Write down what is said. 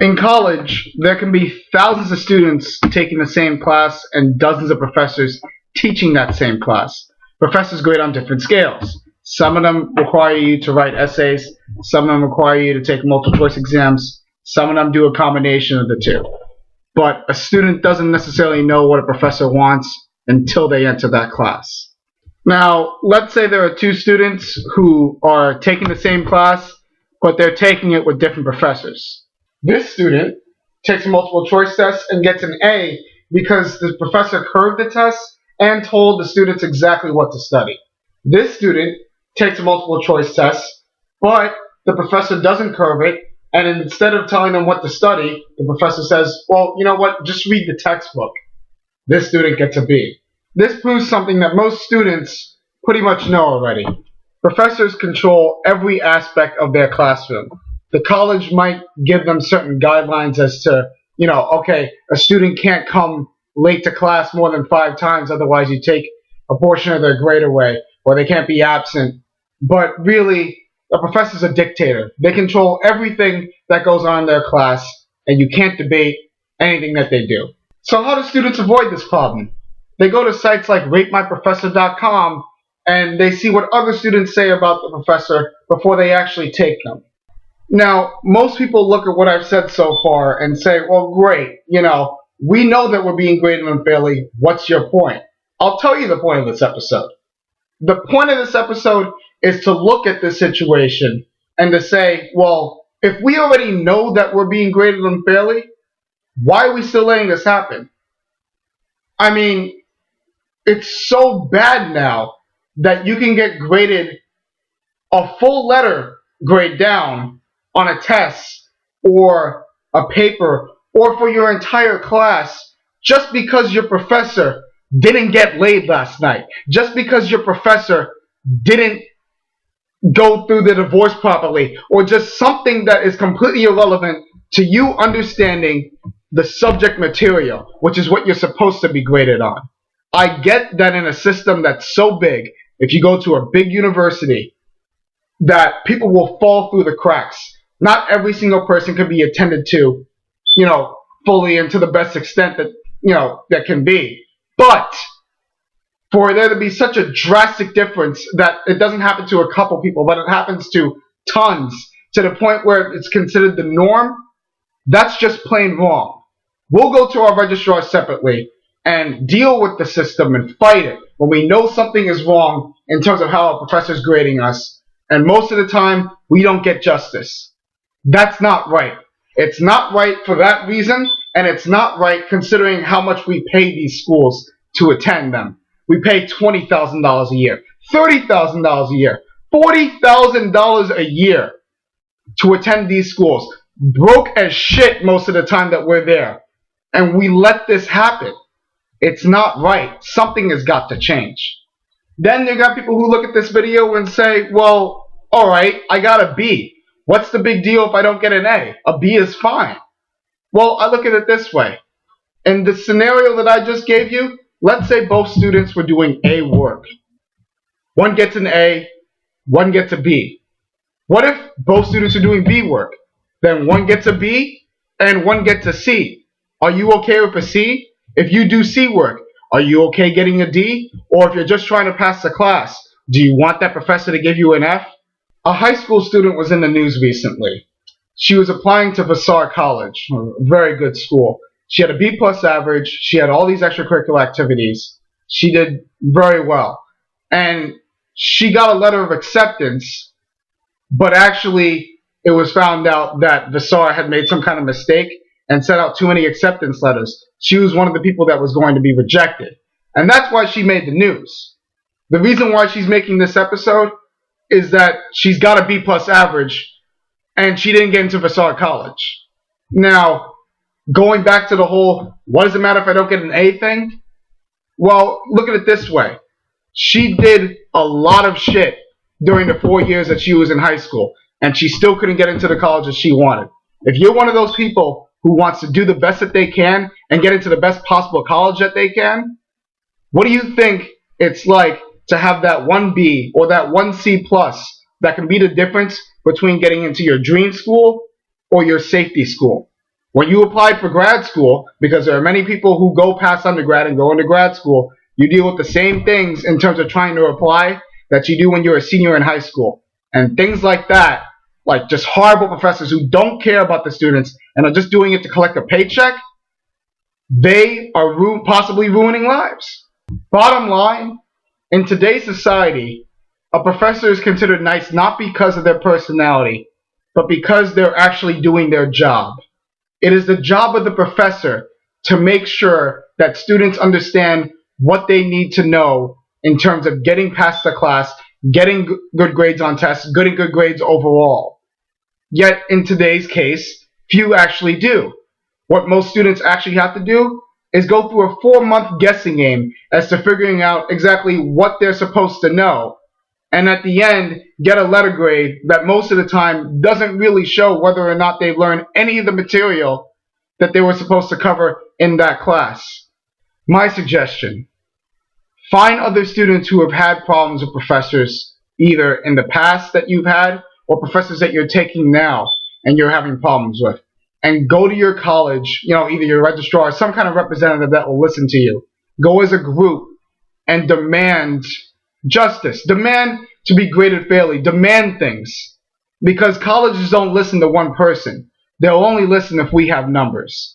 In college, there can be thousands of students taking the same class and dozens of professors teaching that same class. Professors grade on different scales. Some of them require you to write essays, some of them require you to take multiple choice exams, some of them do a combination of the two. But a student doesn't necessarily know what a professor wants until they enter that class. Now, let's say there are two students who are taking the same class, but they're taking it with different professors. This student takes a multiple choice test and gets an A because the professor curved the test and told the students exactly what to study. This student takes a multiple choice test, but the professor doesn't curve it, and instead of telling them what to study, the professor says, well, you know what, just read the textbook. This student gets a B. This proves something that most students pretty much know already. Professors control every aspect of their classroom. The college might give them certain guidelines as to, okay, a student can't come late to class more than 5 times, otherwise you take a portion of their grade away, or they can't be absent. But really, a professor's a dictator. They control everything that goes on in their class, and you can't debate anything that they do. So how do students avoid this problem? They go to sites like ratemyprofessor.com and they see what other students say about the professor before they actually take them. Now, most people look at what I've said so far and say, well, great, we know that we're being graded unfairly. What's your point? I'll tell you the point of this episode. The point of this episode is to look at this situation and to say, well, if we already know that we're being graded unfairly, why are we still letting this happen? I mean, it's so bad now that you can get graded a full letter grade down on a test or a paper or for your entire class just because your professor didn't get laid last night, just because your professor didn't go through the divorce properly, or just something that is completely irrelevant to you understanding the subject material, which is what you're supposed to be graded on. I get that in a system that's so big, if you go to a big university, that people will fall through the cracks. Not every single person can be attended to, fully and to the best extent that, that can be. But for there to be such a drastic difference that it doesn't happen to a couple people, but it happens to tons, to the point where it's considered the norm, that's just plain wrong. We'll go to our registrar separately and deal with the system and fight it when we know something is wrong in terms of how a professor's grading us. And most of the time, we don't get justice. That's not right. It's not right for that reason, and it's not right considering how much we pay these schools to attend them. We pay $20,000 a year, $30,000 a year, $40,000 a year to attend these schools. Broke as shit most of the time that we're there. And we let this happen. It's not right. Something has got to change. Then you got people who look at this video and say, well, alright, I got a B. What's the big deal if I don't get an A? A B is fine. Well, I look at it this way. In the scenario that I just gave you, let's say both students were doing A work. One gets an A, one gets a B. What if both students are doing B work? Then one gets a B and one gets a C. Are you okay with a C? If you do C work, are you okay getting a D? Or if you're just trying to pass the class, do you want that professor to give you an F? A high school student was in the news recently. She was applying to Vassar College, a very good school. She had a B plus average. She had all these extracurricular activities. She did very well. And she got a letter of acceptance, but actually it was found out that Vassar had made some kind of mistake and sent out too many acceptance letters. She was one of the people that was going to be rejected. And that's why she made the news. The reason why she's making this episode is that she's got a B plus average and she didn't get into Vassar College. Now, going back to the whole, what does it matter if I don't get an A thing? Well, look at it this way. She did a lot of shit during the 4 years that she was in high school, and she still couldn't get into the college that she wanted. If you're one of those people who wants to do the best that they can and get into the best possible college that they can, what do you think it's like to have that 1B or that 1C plus that can be the difference between getting into your dream school or your safety school. When you apply for grad school, because there are many people who go past undergrad and go into grad school, you deal with the same things in terms of trying to apply that you do when you're a senior in high school. And things like that, like just horrible professors who don't care about the students and are just doing it to collect a paycheck, they are possibly ruining lives. Bottom line, in today's society, a professor is considered nice not because of their personality, but because they're actually doing their job. It is the job of the professor to make sure that students understand what they need to know in terms of getting past the class, getting good grades on tests, getting good grades overall. Yet in today's case, few actually do. What most students actually have to do is go through a 4-month guessing game as to figuring out exactly what they're supposed to know, and at the end get a letter grade that most of the time doesn't really show whether or not they've learned any of the material that they were supposed to cover in that class. My suggestion: find other students who have had problems with professors either in the past that you've had or professors that you're taking now and you're having problems with. And go to your college, either your registrar or some kind of representative that will listen to you. Go as a group and demand justice. Demand to be graded fairly. Demand things. Because colleges don't listen to one person. They'll only listen if we have numbers.